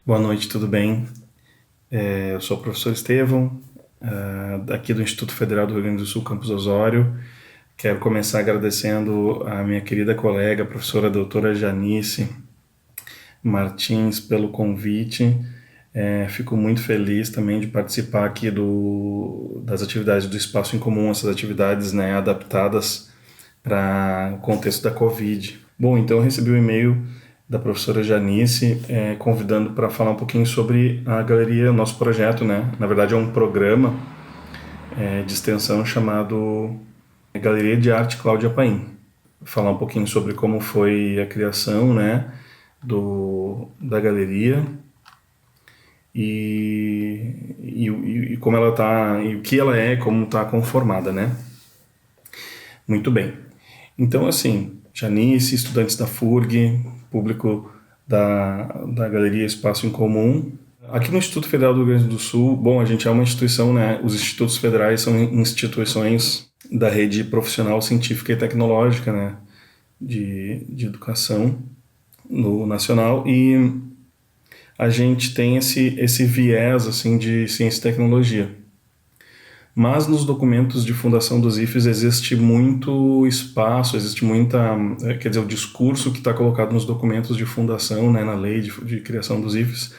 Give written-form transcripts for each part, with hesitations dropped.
Boa noite, tudo bem? Eu sou o professor Estevão, aqui do Instituto Federal do Rio Grande do Sul, Campus Osório. Quero começar agradecendo a minha querida colega, a professora doutora Janice Martins, pelo convite. Fico muito feliz também de participar aqui das atividades do Espaço em Comum, essas atividades, né, adaptadas para o contexto da Covid. Bom, então eu recebi um e-mail da professora Janice convidando para falar um pouquinho sobre a galeria, nosso projeto, né? Na verdade é um programa de extensão chamado Galeria de Arte Cláudia Paim. Falar um pouquinho sobre como foi a criação, né, da galeria e como ela tá, e o que ela é, como está conformada, né? Muito bem. Então, assim, Janice, estudantes da FURG, público da Galeria Espaço em Comum. Aqui no Instituto Federal do Rio Grande do Sul, bom, a gente é uma instituição, né? Os institutos federais são instituições da rede profissional científica e tecnológica, né? De educação no nacional, e a gente tem esse viés, assim, de ciência e tecnologia. Mas nos documentos de fundação dos IFES existe muito espaço, existe muita, quer dizer, o discurso que está colocado nos documentos de fundação, né, na lei de criação dos IFES,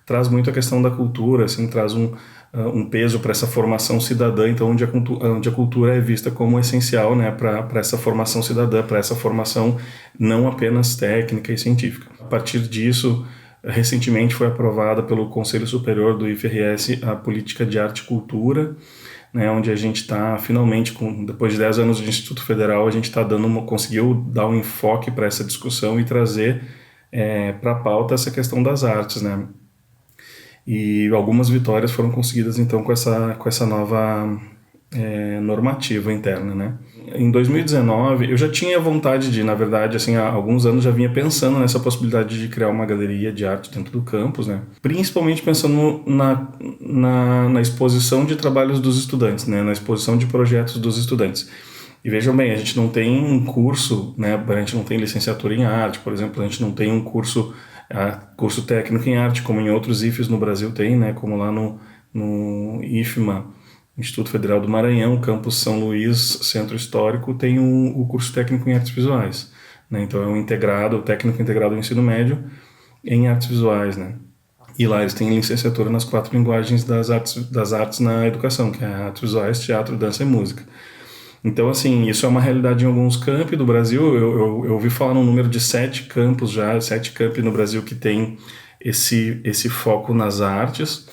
traz muito a questão da cultura, assim, traz um peso para essa formação cidadã, então onde a cultura é vista como essencial, né, para essa formação cidadã, para essa formação não apenas técnica e científica. A partir disso, recentemente foi aprovada pelo Conselho Superior do IFRS a Política de Arte e Cultura, né, onde a gente está finalmente, depois de 10 anos de Instituto Federal, a gente conseguiu dar um enfoque para essa discussão e trazer para a pauta essa questão das artes, né? E algumas vitórias foram conseguidas então com essa nova normativa interna, né? Em 2019, eu já tinha vontade de, na verdade, assim, há alguns anos já vinha pensando nessa possibilidade de criar uma galeria de arte dentro do campus, né? Principalmente pensando na exposição de trabalhos dos estudantes, né? Na exposição de projetos dos estudantes. E vejam bem, a gente não tem um curso, né? A gente não tem licenciatura em arte, por exemplo, a gente não tem um curso técnico em arte, como em outros IFES no Brasil tem, né? Como lá no IFMA, Instituto Federal do Maranhão, Campus São Luís, Centro Histórico, tem o curso técnico em artes visuais, né? Então é o técnico integrado do ensino médio em artes visuais, né? E lá eles têm licenciatura nas 4 linguagens das artes na educação, que é artes visuais, teatro, dança e música. Então, assim, isso é uma realidade em alguns campi do Brasil. Eu ouvi falar num número de 7 campos já, 7 campi no Brasil que tem esse foco nas artes.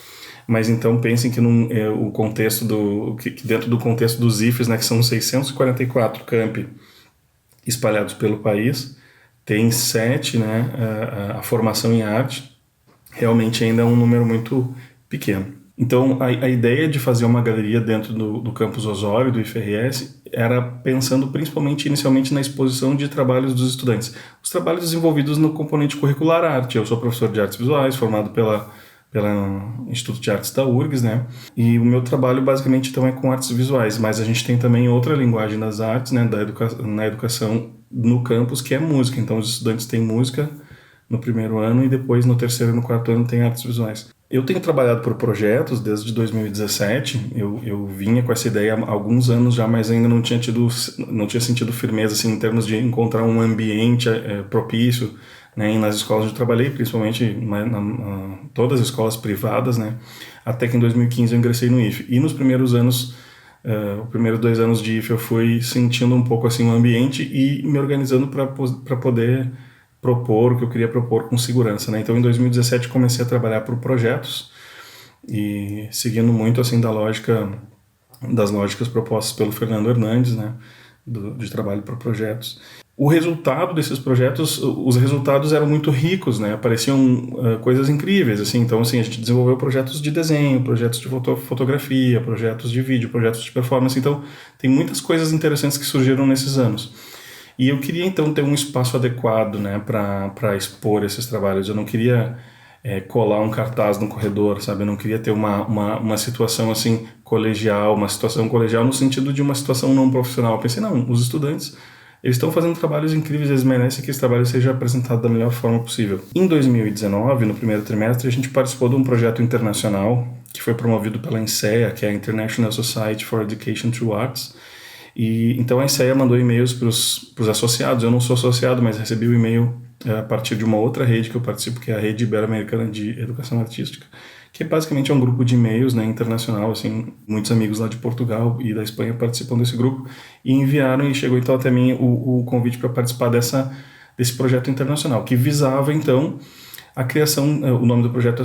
Mas então pensem que o contexto que dentro do contexto dos IFES, né, que são 644 campi espalhados pelo país, tem 7, né, a formação em arte, realmente ainda é um número muito pequeno. Então, a ideia de fazer uma galeria dentro do Campus Osório, do IFRS, era pensando principalmente, inicialmente, na exposição de trabalhos dos estudantes. Os trabalhos desenvolvidos no componente curricular arte. Eu sou professor de artes visuais, formado pela Instituto de Artes da URGS, né? E o meu trabalho, basicamente, então, é com artes visuais, mas a gente tem também outra linguagem das artes, né, na educação no campus, que é música. Então, os estudantes têm música no primeiro ano e depois, no terceiro e no quarto ano, tem artes visuais. Eu tenho trabalhado por projetos desde 2017, eu vinha com essa ideia há alguns anos já, mas ainda não tinha sentido firmeza assim, em termos de encontrar um ambiente propício, né, nas escolas onde eu trabalhei, principalmente todas as escolas privadas, né, até que em 2015 eu ingressei no IFE. E nos primeiros anos, os primeiros 2 anos de IFE, eu fui sentindo um pouco assim o ambiente e me organizando para poder propor o que eu queria propor com segurança, né? Então, em 2017 comecei a trabalhar por projetos e seguindo muito assim das lógicas propostas pelo Fernando Hernandes, né? De trabalho por projetos. O resultado desses projetos, os resultados eram muito ricos, né? Apareciam coisas incríveis, assim. Então, assim, a gente desenvolveu projetos de desenho, projetos de fotografia, projetos de vídeo, projetos de performance. Então, tem muitas coisas interessantes que surgiram nesses anos. E eu queria então ter um espaço adequado, né, para expor esses trabalhos. Eu não queria colar um cartaz no corredor, sabe? Eu não queria ter uma situação assim colegial, uma situação colegial no sentido de uma situação não profissional. Eu pensei, não, os estudantes eles estão fazendo trabalhos incríveis, eles merecem que esse trabalho seja apresentado da melhor forma possível. Em 2019, no primeiro trimestre, a gente participou de um projeto internacional que foi promovido pela INSEA, que é a International Society for Education Through Arts. E então a INSEA mandou e-mails para os associados. Eu não sou associado, mas recebi o e-mail a partir de uma outra rede que eu participo, que é a Rede Ibero-Americana de Educação Artística, que basicamente é um grupo de e-mails, né, internacional, assim, muitos amigos lá de Portugal e da Espanha participam desse grupo, e enviaram, e chegou então até mim o convite para participar desse projeto internacional, que visava então a criação, o nome do projeto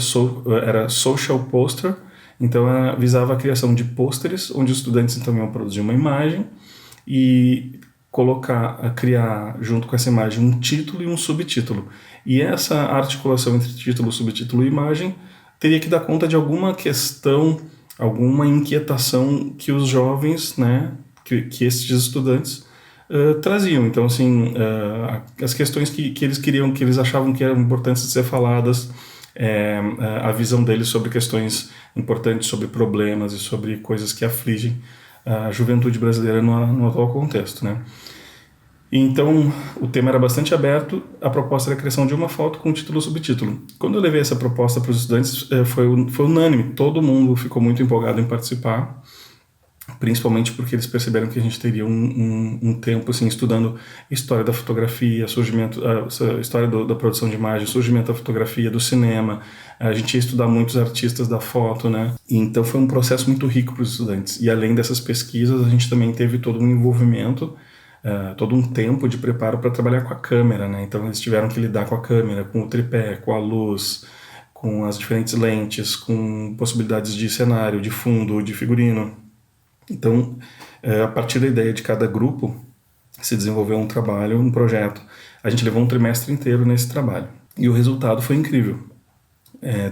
era Social Poster, então visava a criação de pôsteres, onde os estudantes então iam produzir uma imagem e criar junto com essa imagem um título e um subtítulo. E essa articulação entre título, subtítulo e imagem teria que dar conta de alguma questão, alguma inquietação que os jovens, né, que esses estudantes traziam. Então, assim, as questões que eles queriam, que eles achavam que eram importantes de ser faladas, a visão deles sobre questões importantes, sobre problemas e sobre coisas que afligem a juventude brasileira no atual contexto, né? Então, o tema era bastante aberto, a proposta era a criação de uma foto com título e subtítulo. Quando eu levei essa proposta para os estudantes, foi unânime, todo mundo ficou muito empolgado em participar, principalmente porque eles perceberam que a gente teria um tempo assim, estudando história da fotografia, a história da produção de imagem, surgimento da fotografia, do cinema. A gente ia estudar muitos artistas da foto, né? E então foi um processo muito rico para os estudantes. E além dessas pesquisas, a gente também teve todo um envolvimento, todo um tempo de preparo para trabalhar com a câmera, né? Então eles tiveram que lidar com a câmera, com o tripé, com a luz, com as diferentes lentes, com possibilidades de cenário, de fundo, de figurino. Então, a partir da ideia de cada grupo, se desenvolveu um trabalho, um projeto. A gente levou um trimestre inteiro nesse trabalho. E o resultado foi incrível.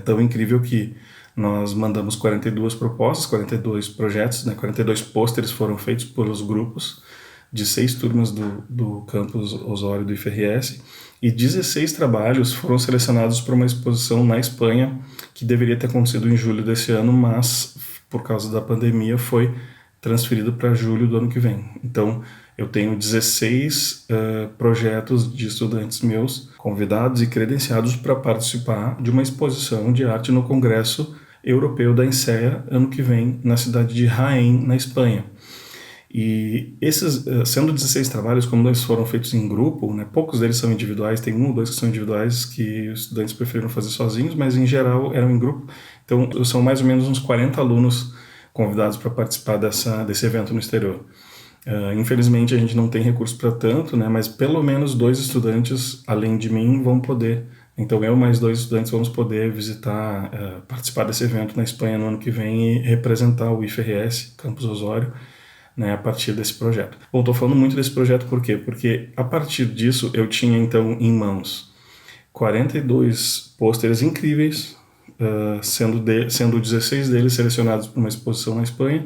Tão incrível que nós mandamos 42 propostas, 42 projetos, né? 42 pôsteres foram feitos pelos grupos de 6 turmas do campus Osório do IFRS, e 16 trabalhos foram selecionados para uma exposição na Espanha, que deveria ter acontecido em julho desse ano, mas por causa da pandemia foi transferido para julho do ano que vem. Então, eu tenho 16 projetos de estudantes meus convidados e credenciados para participar de uma exposição de arte no Congresso Europeu da INSEA ano que vem, na cidade de Jaén, na Espanha. E esses, sendo 16 trabalhos, como eles foram feitos em grupo, né, poucos deles são individuais, tem 1 ou 2 que são individuais que os estudantes preferiram fazer sozinhos, mas em geral eram em grupo. Então são mais ou menos uns 40 alunos convidados para participar desse evento no exterior. Infelizmente a gente não tem recurso para tanto, né, mas pelo menos 2 estudantes, além de mim, vão poder. Então eu mais 2 estudantes vamos poder visitar, participar desse evento na Espanha no ano que vem e representar o IFRS, Campus Osório, né, a partir desse projeto. Bom, estou falando muito desse projeto por quê? Porque a partir disso eu tinha então em mãos 42 pôsteres incríveis, sendo 16 deles selecionados para uma exposição na Espanha,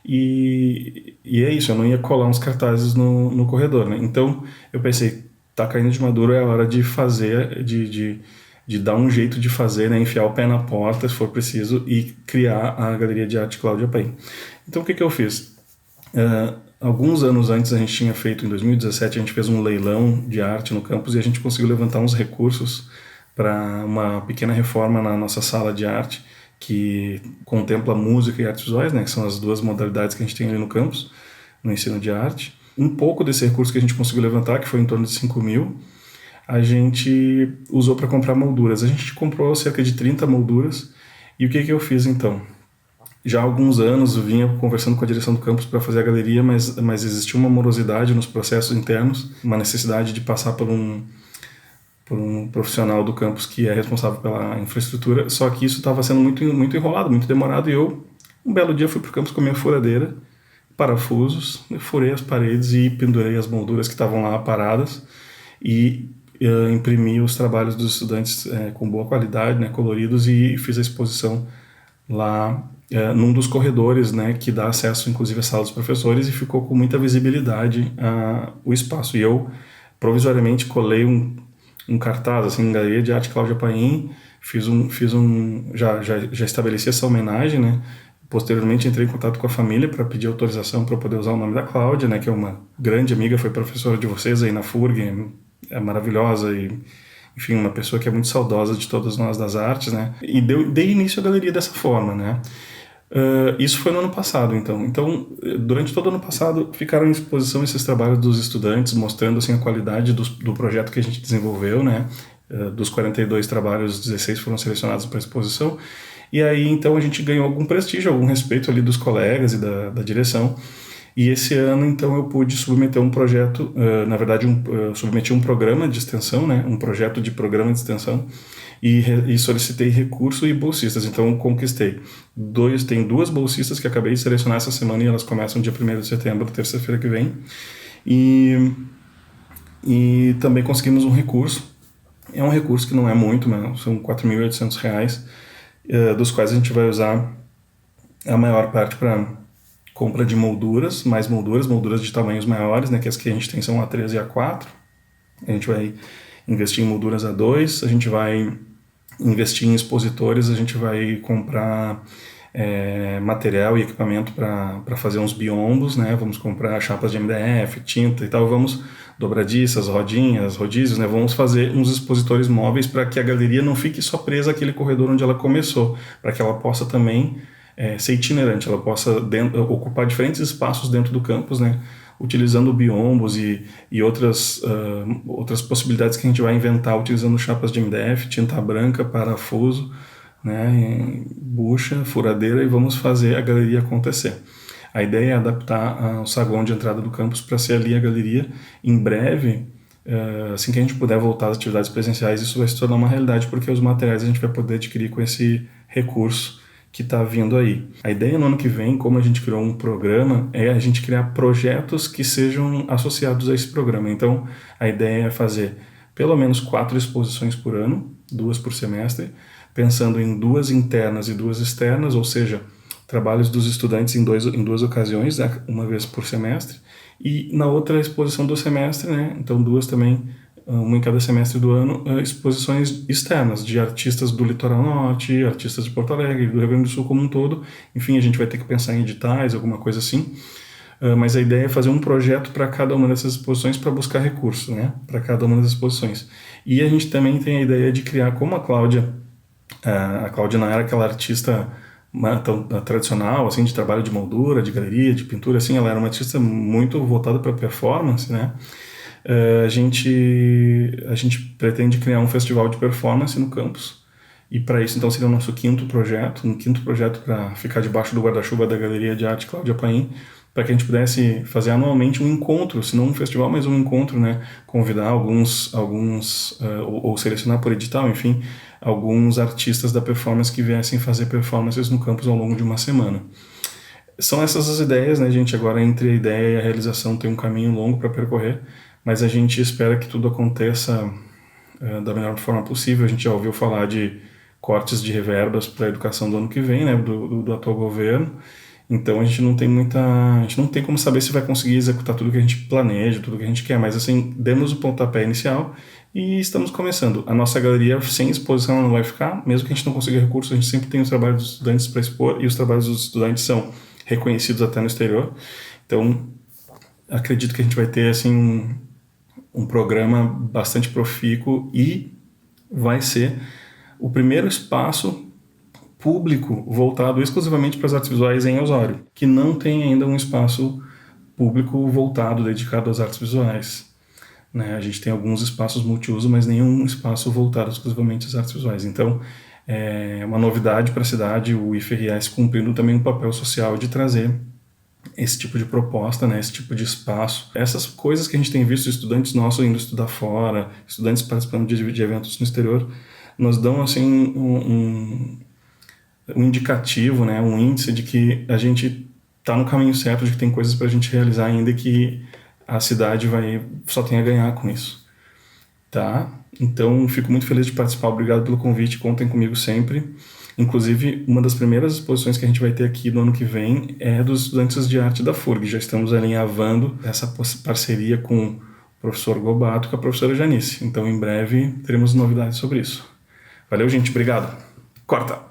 e é isso, eu não ia colar uns cartazes no corredor, né? Então eu pensei, tá caindo de maduro, é a hora de fazer, de dar um jeito de fazer, né, enfiar o pé na porta se for preciso e criar a Galeria de Arte Cláudia Paim. Então o que eu fiz? Alguns anos antes a gente tinha feito, em 2017, a gente fez um leilão de arte no campus e a gente conseguiu levantar uns recursos para uma pequena reforma na nossa sala de arte que contempla música e artes visuais, né, que são as 2 modalidades que a gente tem ali no campus, no ensino de arte. Um pouco desse recurso que a gente conseguiu levantar, que foi em torno de 5 mil, a gente usou para comprar molduras. A gente comprou cerca de 30 molduras e o que eu fiz então? Já há alguns anos eu vinha conversando com a direção do campus para fazer a galeria, mas existia uma morosidade nos processos internos, uma necessidade de passar por um profissional do campus que é responsável pela infraestrutura, só que isso estava sendo muito, muito enrolado, muito demorado, e eu, um belo dia, fui para o campus com a minha furadeira, parafusos, furei as paredes e pendurei as molduras que estavam lá paradas e imprimi os trabalhos dos estudantes com boa qualidade, né, coloridos, e fiz a exposição lá num dos corredores, né, que dá acesso inclusive à sala dos professores, e ficou com muita visibilidade o espaço. E eu provisoriamente colei um cartaz assim, Galeria de Arte Cláudia Paim, já estabeleci essa homenagem, né, Posteriormente entrei em contato com a família para pedir autorização para poder usar o nome da Cláudia, né, que é uma grande amiga, foi professora de vocês aí na FURG, é maravilhosa e, enfim, uma pessoa que é muito saudosa de todos nós das artes, né, e dei início à galeria dessa forma, né. Isso foi no ano passado, então. Então, durante todo o ano passado, ficaram em exposição esses trabalhos dos estudantes, mostrando assim, a qualidade do projeto que a gente desenvolveu, né? Dos 42 trabalhos, 16 foram selecionados para exposição. E aí, então, a gente ganhou algum prestígio, algum respeito ali dos colegas e da direção. E esse ano, então, eu pude submeter um projeto, na verdade, submeti um programa de extensão, né? Um projeto de programa de extensão, e solicitei recurso e bolsistas. Então, conquistei tem 2 bolsistas que acabei de selecionar essa semana e elas começam dia 1º de setembro, terça-feira que vem. E também conseguimos um recurso. É um recurso que não é muito, mas são R$ 4.800, dos quais a gente vai usar a maior parte para compra de molduras, mais molduras de tamanhos maiores, né, que as que a gente tem são A3 e A4. A gente vai investir em molduras A2, a gente vai investir em expositores, a gente vai comprar material e equipamento para fazer uns biombos, né? Vamos comprar chapas de MDF, tinta e tal, vamos dobradiças, rodinhas, rodízios, né? Vamos fazer uns expositores móveis para que a galeria não fique só presa àquele corredor onde ela começou, para que ela possa também ser itinerante, ela possa ocupar diferentes espaços dentro do campus, né? Utilizando biombos e outras possibilidades que a gente vai inventar utilizando chapas de MDF, tinta branca, parafuso, né, bucha, furadeira, e vamos fazer a galeria acontecer. A ideia é adaptar o saguão de entrada do campus para ser ali a galeria. Em breve, assim que a gente puder voltar às atividades presenciais, isso vai se tornar uma realidade, porque os materiais a gente vai poder adquirir com esse recurso que está vindo aí. A ideia no ano que vem, como a gente criou um programa, é a gente criar projetos que sejam associados a esse programa. Então, a ideia é fazer pelo menos 4 exposições por ano, 2 por semestre, pensando em 2 internas e 2 externas, ou seja, trabalhos dos estudantes em 2 ocasiões, né, uma vez por semestre, e na outra exposição do semestre, né, então 2 também, uma em cada semestre do ano, exposições externas de artistas do Litoral Norte, artistas de Porto Alegre, do Rio Grande do Sul como um todo. Enfim, a gente vai ter que pensar em editais, alguma coisa assim. Mas a ideia é fazer um projeto para cada uma dessas exposições para buscar recursos, né, para cada uma das exposições. E a gente também tem a ideia de criar, como a Cláudia não era aquela artista tão tradicional, assim, de trabalho de moldura, de galeria, de pintura, assim, ela era uma artista muito voltada para performance, né? A gente pretende criar um festival de performance no campus, e para isso então seria o nosso quinto projeto para ficar debaixo do guarda-chuva da Galeria de Arte Cláudia Paim, para que a gente pudesse fazer anualmente um encontro, se não um festival, mas um encontro, né? Convidar alguns ou selecionar por edital, enfim, alguns artistas da performance que viessem fazer performances no campus ao longo de uma semana. São essas as ideias, né, gente? Agora, entre a ideia e a realização tem um caminho longo para percorrer, mas a gente espera que tudo aconteça da melhor forma possível. A gente já ouviu falar de cortes de reverbas para a educação do ano que vem, né, do atual governo. Então a gente não tem como saber se vai conseguir executar tudo que a gente planeja, tudo que a gente quer, mas assim, demos o pontapé inicial e estamos começando. A nossa galeria sem exposição não vai ficar, mesmo que a gente não consiga recursos, a gente sempre tem os trabalhos dos estudantes para expor, e os trabalhos dos estudantes são reconhecidos até no exterior. Então, acredito que a gente vai ter assim um programa bastante profícuo, e vai ser o primeiro espaço público voltado exclusivamente para as artes visuais em Osório, que não tem ainda um espaço público voltado, dedicado às artes visuais, né? A gente tem alguns espaços multiuso, mas nenhum espaço voltado exclusivamente às artes visuais. Então, é uma novidade para a cidade, o IFRS cumprindo também um papel social de trazer esse tipo de proposta, né, esse tipo de espaço. Essas coisas que a gente tem visto, estudantes nossos indo estudar fora, estudantes participando de eventos no exterior, nos dão assim um indicativo, né, um índice de que a gente está no caminho certo, de que tem coisas para a gente realizar ainda, e que a cidade só tem a ganhar com isso. Tá? Então, fico muito feliz de participar. Obrigado pelo convite, contem comigo sempre. Inclusive, uma das primeiras exposições que a gente vai ter aqui no ano que vem é dos estudantes de arte da FURG. Já estamos alinhavando essa parceria com o professor Gobato e com a professora Janice. Então, em breve, teremos novidades sobre isso. Valeu, gente. Obrigado. Corta!